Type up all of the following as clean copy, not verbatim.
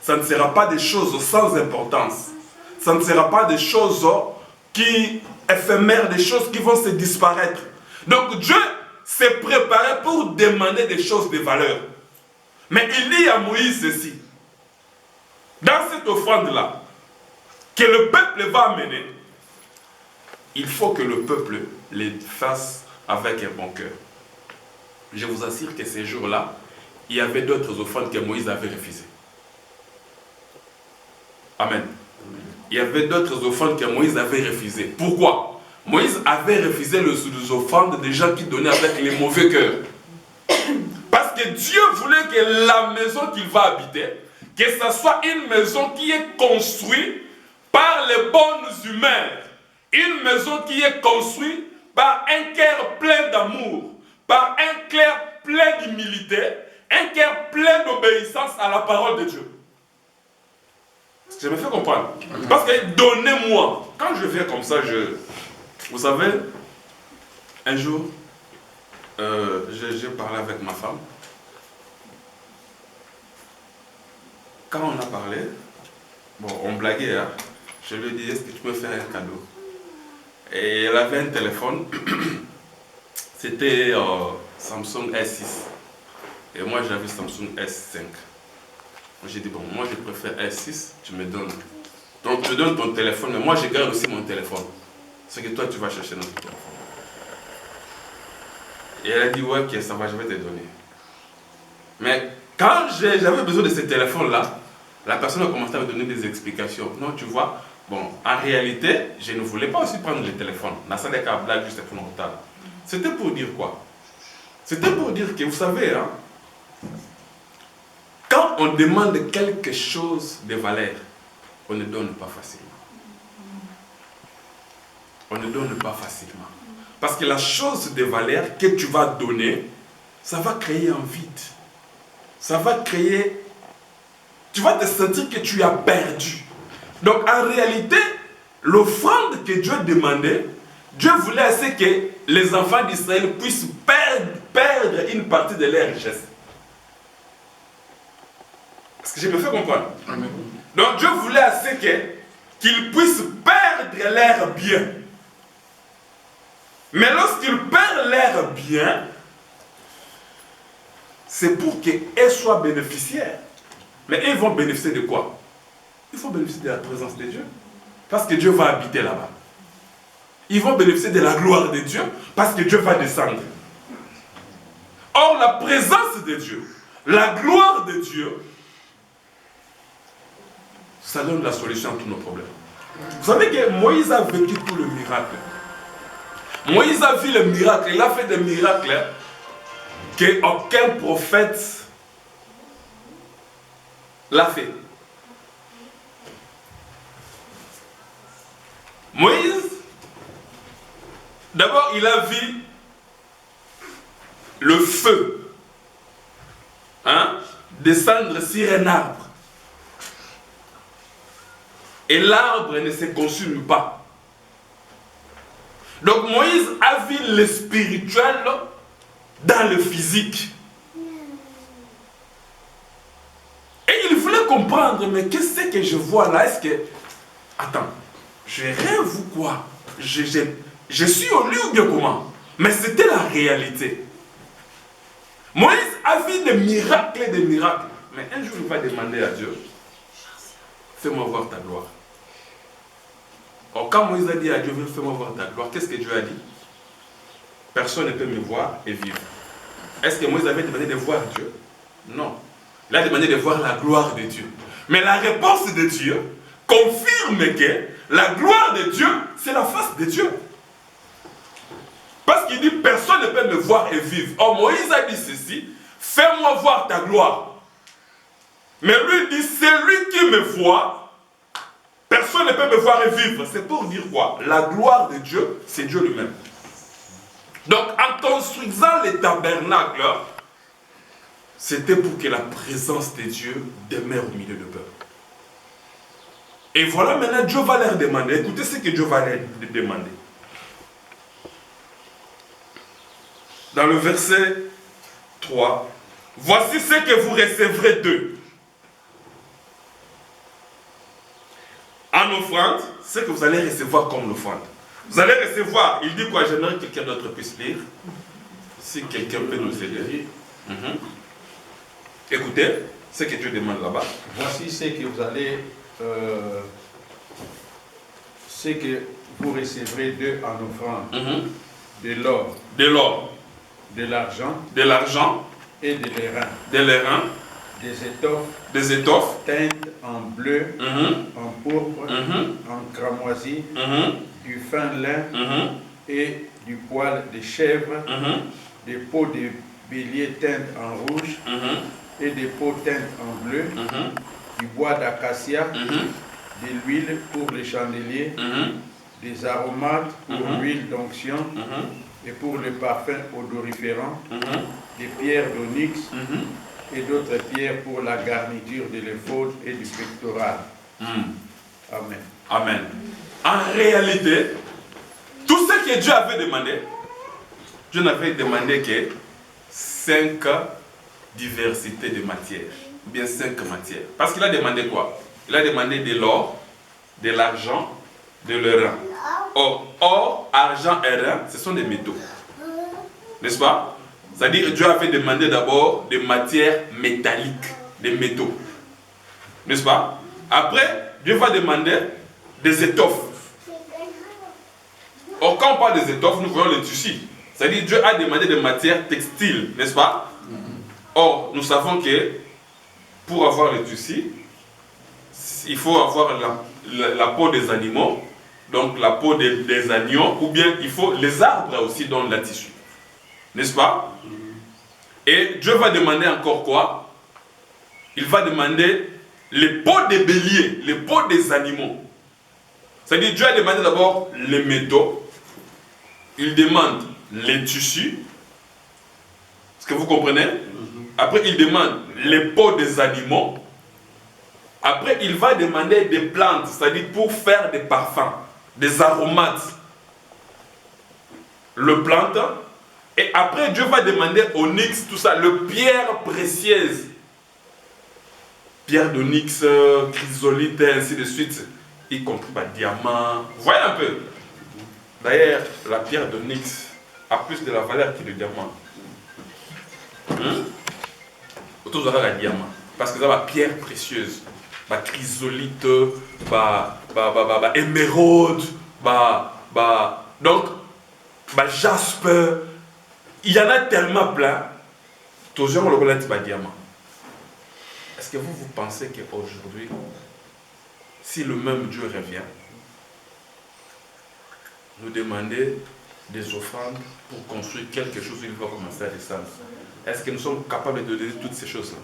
ça ne sera pas des choses sans importance. Ça ne sera pas des choses éphémères, des choses qui vont se disparaître. Donc Dieu s'est préparé pour demander des choses de valeur. Mais il dit à Moïse ceci. Dans cette offrande-là, que le peuple va amener, il faut que le peuple les fasse avec un bon cœur. Je vous assure que ces jours-là, il y avait d'autres offrandes que Moïse avait refusées. Amen. Il y avait d'autres offrandes que Moïse avait refusées. Pourquoi? Moïse avait refusé les offrandes des gens qui donnaient avec les mauvais cœurs. Parce que Dieu voulait que la maison qu'il va habiter, que ce soit une maison qui est construite par les bonnes humeurs. Une maison qui est construite par un cœur plein d'amour, par un cœur plein d'humilité, un cœur plein d'obéissance à la parole de Dieu. Je me fais comprendre. Parce que donnez-moi. Quand je viens comme ça, vous savez, un jour, j'ai parlé avec ma femme. Quand on a parlé, bon, on blaguait, hein. Je lui ai dit, est-ce que tu peux faire un cadeau? Et elle avait un téléphone, c'était Samsung S6. Et moi j'avais Samsung S5. J'ai dit, bon, moi je préfère S6, tu me donnes. Donc tu donnes ton téléphone, mais moi je garde aussi mon téléphone. C'est que toi tu vas chercher notre téléphone. Et elle a dit, ouais, ok, ça va, je vais te donner. Mais quand j'avais besoin de ce téléphone-là, la personne a commencé à me donner des explications. Non, tu vois, bon, en réalité, je ne voulais pas aussi prendre le téléphone. C'était pour dire quoi? C'était pour dire que, vous savez, hein, quand on demande quelque chose de valeur, on ne donne pas facilement. On ne donne pas facilement. Parce que la chose de valeur que tu vas donner, ça va créer un vide. Ça va créer... Tu vas te sentir que tu as perdu. Donc en réalité, l'offrande que Dieu demandait, Dieu voulait assez que les enfants d'Israël puissent perdre une partie de leur richesse. Est-ce que je me fais comprendre? Amen. Donc Dieu voulait assez qu'ils puissent perdre leurs biens. Mais lorsqu'ils perdent leurs biens, c'est pour qu'ils soient bénéficiaires. Mais ils vont bénéficier de quoi? Ils vont bénéficier de la présence de Dieu. Parce que Dieu va habiter là-bas. Ils vont bénéficier de la gloire de Dieu. Parce que Dieu va descendre. Or, la présence de Dieu, la gloire de Dieu, ça donne la solution à tous nos problèmes. Vous savez que Moïse a vécu tout le miracle. Moïse a vu le miracle. Il a fait des miracles qu'aucun prophète l'a fait. Moïse, d'abord il a vu le feu descendre sur un arbre. Et l'arbre ne se consume pas. Donc Moïse a vu le spirituel dans le physique. Et il voulait comprendre, mais qu'est-ce que je vois là? Est-ce que... Attends, je rêve ou quoi? Je suis au lit ou bien comment? Mais c'était la réalité. Moïse a vu des miracles et des miracles. Mais un jour, il va demander à Dieu, fais-moi voir ta gloire. Or, quand Moïse a dit à Dieu, fais-moi voir ta gloire, qu'est-ce que Dieu a dit? Personne ne peut me voir et vivre. Est-ce que Moïse avait demandé de voir Dieu? Non. Il a demandé de voir la gloire de Dieu. Mais la réponse de Dieu confirme que la gloire de Dieu, c'est la face de Dieu. Parce qu'il dit, personne ne peut me voir et vivre. Or, Moïse a dit ceci, fais-moi voir ta gloire. Mais lui dit, celui qui me voit, personne ne peut me voir et vivre. C'est pour dire quoi? La gloire de Dieu, c'est Dieu lui-même. Donc, en construisant les tabernacles, c'était pour que la présence de Dieu demeure au milieu du peuple. Et voilà, maintenant, Dieu va leur demander. Écoutez ce que Dieu va leur demander. Dans le verset 3, voici ce que vous recevrez d'eux. en offrande, ce que vous allez recevoir comme l'offrande. Vous allez recevoir, il dit quoi? J'aimerais que quelqu'un d'autre puisse lire. Si quelqu'un peut nous aider. Écoutez, ce que Dieu demande là-bas. Voici ce que vous allez, ce que vous recevrez d'eux en offrande. De l'or. De l'or. De l'argent. De l'argent. Et de l'airain. De l'airain. Des étoffes. Des étoffes. Teintes en bleu, en pourpre, en cramoisi, du fin lin et du poil de chèvre, des peaux de bélier teintes en rouge et des peaux teintes en bleu, du bois d'acacia, de l'huile pour les chandeliers, des aromates pour l'huile d'onction et pour le parfum odoriférant, des pierres d'onyx et d'autres pierres pour la garniture de l'éphod et du pectoral. Amen. Amen. En réalité, tout ce que Dieu avait demandé, Dieu n'avait demandé que 5 diversités de matières, ou bien 5 matières. Parce qu'il a demandé quoi? Il a demandé de l'or, de l'argent, de l'airain. Or, argent et airain, ce sont des métaux. N'est-ce pas? C'est-à-dire que Dieu avait demandé d'abord des matières métalliques, des métaux. N'est-ce pas? Après, Dieu va demander des étoffes. Or, quand on parle des étoffes, nous voyons les tissus. C'est-à-dire que Dieu a demandé des matières textiles, n'est-ce pas? Or, nous savons que pour avoir les tissus, il faut avoir la peau des animaux, donc la peau des agneaux, ou bien il faut les arbres aussi dans le tissu. N'est-ce pas? Et Dieu va demander encore quoi? Il va demander les peaux des béliers, les peaux des animaux. C'est-à-dire Dieu a demandé d'abord les métaux. Il demande les tissus. Est-ce que vous comprenez? Après, il demande les peaux des animaux. Après, il va demander des plantes, c'est-à-dire pour faire des parfums, des aromates. Le plante. Et après, Dieu va demander onyx, tout ça, le pierre précieuse. Pierre d'onyx, chrysolite, ainsi de suite, y compris diamant. Vous voyez un peu? D'ailleurs, la pierre d'onyx a plus de la valeur que le diamant. Autour de la diamant. Parce que c'est la pierre précieuse. Chrysolite, émeraude, donc, jaspe. Il y en a tellement plein. Toujours le relève de diamant. Est-ce que vous pensez qu'aujourd'hui, si le même Dieu revient, nous demander des offrandes pour construire quelque chose, il va commencer à descendre. Est-ce que nous sommes capables de donner toutes ces choses-là?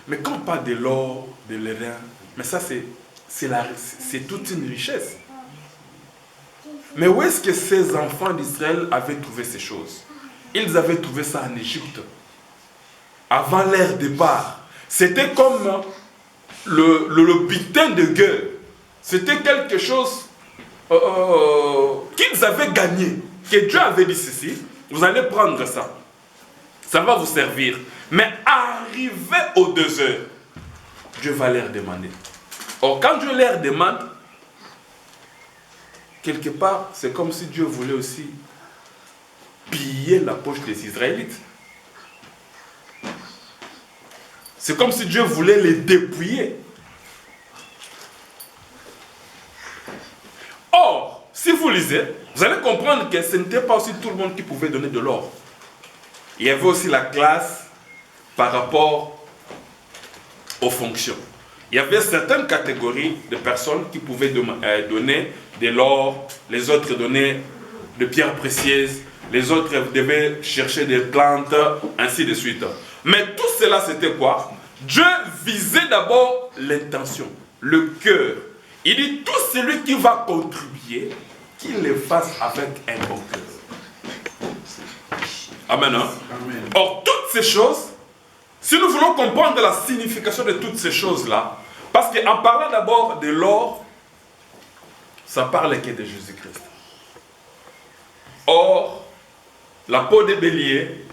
Mais quand on parle de l'or, de l'airain, mais ça c'est toute une richesse. Mais où est-ce que ces enfants d'Israël avaient trouvé ces choses? Ils avaient trouvé ça en Égypte. Avant leur départ. C'était comme le butin de guerre. C'était quelque chose qu'ils avaient gagné. Que Dieu avait dit ceci, vous allez prendre ça. Ça va vous servir. Mais arrivé aux 2 heures, Dieu va leur demander. Or, quand Dieu leur demande, quelque part, c'est comme si Dieu voulait aussi piller la poche des Israélites. C'est comme si Dieu voulait les dépouiller. Or, si vous lisez, vous allez comprendre que ce n'était pas aussi tout le monde qui pouvait donner de l'or. Il y avait aussi la classe par rapport aux fonctions. Il y avait certaines catégories de personnes qui pouvaient donner de l'or, les autres donnaient de pierres précieuses, les autres devaient chercher des plantes, ainsi de suite. Mais tout cela, c'était quoi? Dieu visait d'abord l'intention, le cœur. Il dit, tout celui qui va contribuer, qu'il le fasse avec un bon cœur. Amen. Hein? Amen. Or, toutes ces choses, si nous voulons comprendre la signification de toutes ces choses-là, parce qu'en parlant d'abord de l'or, ça parle que de Jésus-Christ. Or, la peau des béliers,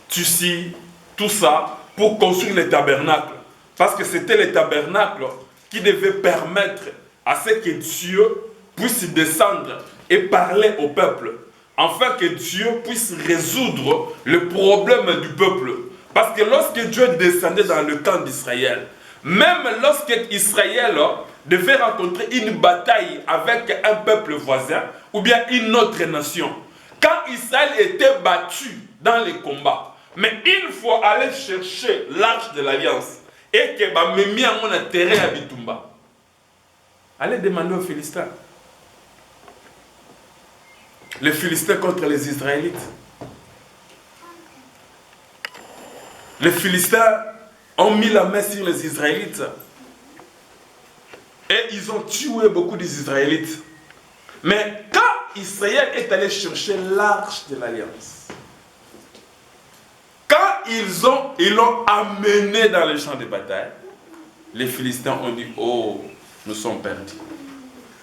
tissu, tout ça, pour construire les tabernacles, Parce que c'était le tabernacle qui devait permettre à ce que Dieu puisse descendre et parler au peuple, afin que Dieu puisse résoudre le problème du peuple. Parce que lorsque Dieu descendait dans le camp d'Israël, même lorsque Israël devait rencontrer une bataille avec un peuple voisin ou bien une autre nation, quand Israël était battu dans les combats, mais il faut aller chercher l'arche de l'alliance et que Bamemi a mon intérêt à Bitumba. Allez demander aux Philistins. Les Philistins contre les Israélites. Les Philistins ont mis la main sur les Israélites. Et ils ont tué beaucoup des Israélites. Mais quand Israël est allé chercher l'arche de l'alliance, quand ils l'ont amené dans les champs de bataille, les Philistins ont dit, oh, nous sommes perdus.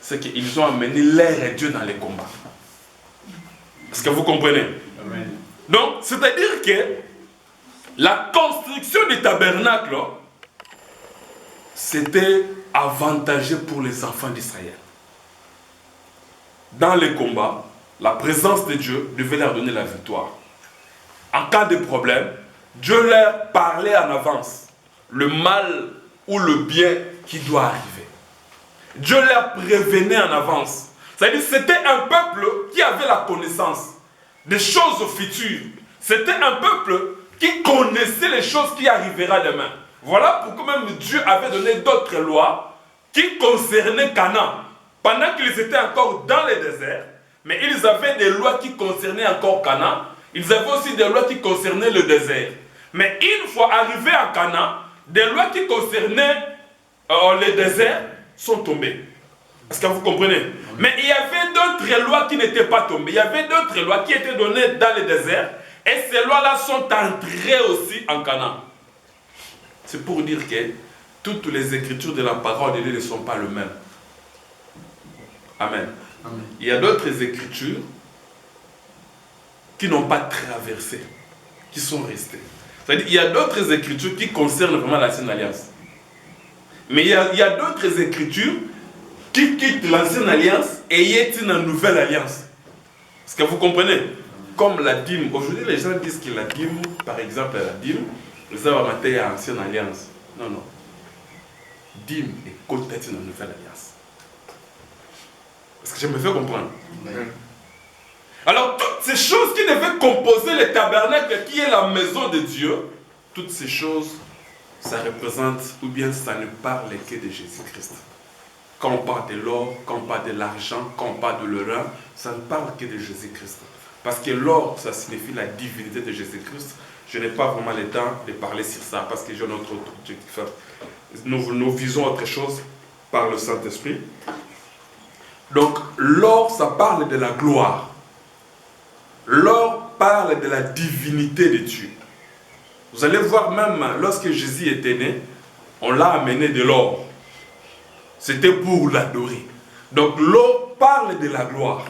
C'est qu'ils ont amené leur Dieu dans les combats. Est-ce que vous comprenez? Amen. Donc, c'est-à-dire que la construction du tabernacle, c'était avantageux pour les enfants d'Israël. Dans les combats, la présence de Dieu devait leur donner la victoire. En cas de problème, Dieu leur parlait en avance le mal ou le bien qui doit arriver. Dieu leur prévenait en avance. C'est-à-dire que c'était un peuple qui avait la connaissance des choses futures. C'était un peuple qui connaissait les choses qui arriveront demain. Voilà pourquoi même Dieu avait donné d'autres lois qui concernaient Canaan. Pendant qu'ils étaient encore dans le désert, mais ils avaient des lois qui concernaient encore Canaan. Ils avaient aussi des lois qui concernaient le désert. Mais une fois arrivés à Canaan, des lois qui concernaient le désert sont tombées. Est-ce que vous comprenez? Mais il y avait d'autres lois qui n'étaient pas tombées. Il y avait d'autres lois qui étaient données dans le désert. Et ces lois-là sont entrées aussi en Canaan. C'est pour dire que toutes les écritures de la parole de Dieu ne sont pas les mêmes. Amen. Amen. Il y a d'autres écritures qui n'ont pas traversé, qui sont restées. C'est-à-dire qu'il y a d'autres écritures qui concernent vraiment l'ancienne alliance. Mais il y a d'autres écritures qui quittent l'ancienne alliance et y est une nouvelle alliance. Est-ce que vous comprenez? Comme la dîme. Aujourd'hui, les gens disent que la dîme, par exemple, la dîme, nous avons maté à l'ancienne alliance. Non, non. Dîme est côté une nouvelle alliance. Est-ce que je me fais comprendre? Oui. Alors, toutes ces choses qui devaient composer le tabernacle, qui est la maison de Dieu, toutes ces choses, ça représente, ou bien ça ne parle que de Jésus-Christ. Quand on parle de l'or, quand on parle de l'argent, quand on parle de l'or, ça ne parle que de Jésus-Christ. Parce que l'or, ça signifie la divinité de Jésus-Christ. Je n'ai pas vraiment le temps de parler sur ça, parce que j'ai notre objectif. Nous visons autre chose par le Saint-Esprit. Donc, l'or, ça parle de la gloire. L'or parle de la divinité de Dieu. Vous allez voir même, lorsque Jésus était né, on l'a amené de l'or. C'était pour l'adorer. Donc, l'or parle de la gloire.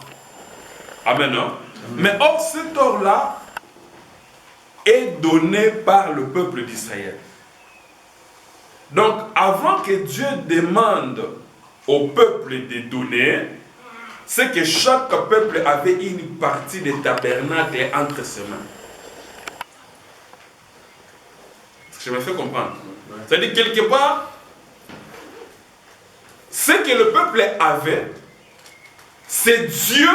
Amen. Hein? Mais or, cet or-là est donné par le peuple d'Israël. Donc, avant que Dieu demande au peuple de donner, c'est que chaque peuple avait une partie des tabernacles entre ses mains. Je me fais comprendre. C'est-à-dire, quelque part, ce que le peuple avait, c'est Dieu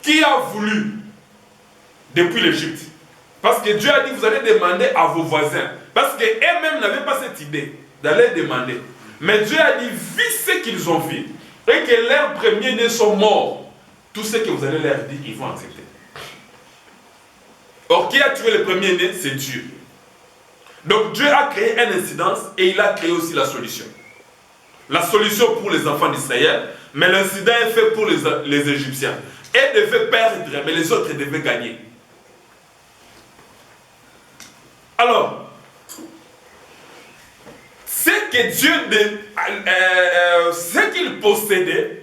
qui a voulu depuis l'Égypte. Parce que Dieu a dit, vous allez demander à vos voisins. Parce qu'eux-mêmes n'avaient pas cette idée d'aller demander. Mais Dieu a dit, vu ce qu'ils ont vu, et que leurs premiers-nés sont morts, tout ce que vous allez leur dire, ils vont accepter. Or, qui a tué les premiers-nés? C'est Dieu. Donc Dieu a créé une incidence et il a créé aussi la solution. La solution pour les enfants d'Israël, mais l'incident est fait pour les Égyptiens. Ils devaient perdre, mais les autres devaient gagner. Alors, ce que Dieu, ce qu'ils possédaient,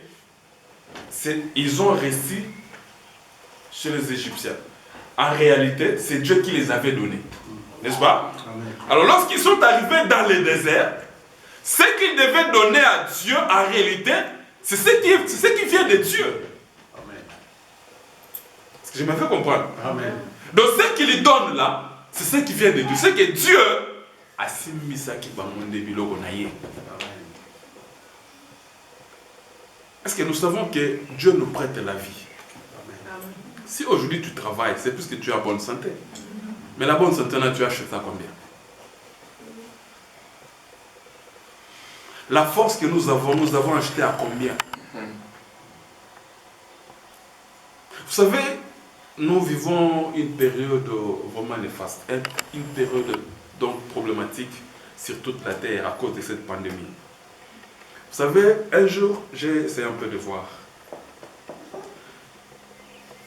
ils ont réussi chez les Égyptiens. En réalité, c'est Dieu qui les avait donnés. N'est-ce pas? Amen. Alors lorsqu'ils sont arrivés dans le désert, ce qu'ils devaient donner à Dieu, en réalité, c'est ce qui vient de Dieu. Amen. Est-ce que je me fais comprendre? Amen. Donc ce qu'il donne là, c'est ce qui vient de Dieu. C'est que Dieu a mis ça qui va monter biloko na ye. Est-ce que nous savons que Dieu nous prête la vie? Amen. Si aujourd'hui tu travailles, c'est parce que tu as bonne santé. Mais la bonne santé, là, tu achètes ça combien? La force que nous avons acheté à combien? Vous savez, nous vivons une période vraiment néfaste, une période donc problématique sur toute la terre à cause de cette pandémie. Vous savez, un jour, j'ai essayé un peu de voir.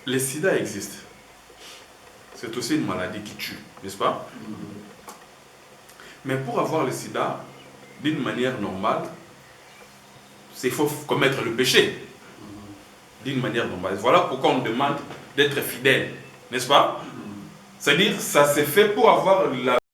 Le sida existe. C'est aussi une maladie qui tue, n'est-ce pas? Mais pour avoir le sida, d'une manière normale, il faut commettre le péché. D'une manière normale. Voilà pourquoi on demande d'être fidèle, n'est-ce pas? C'est-à-dire, ça s'est fait pour avoir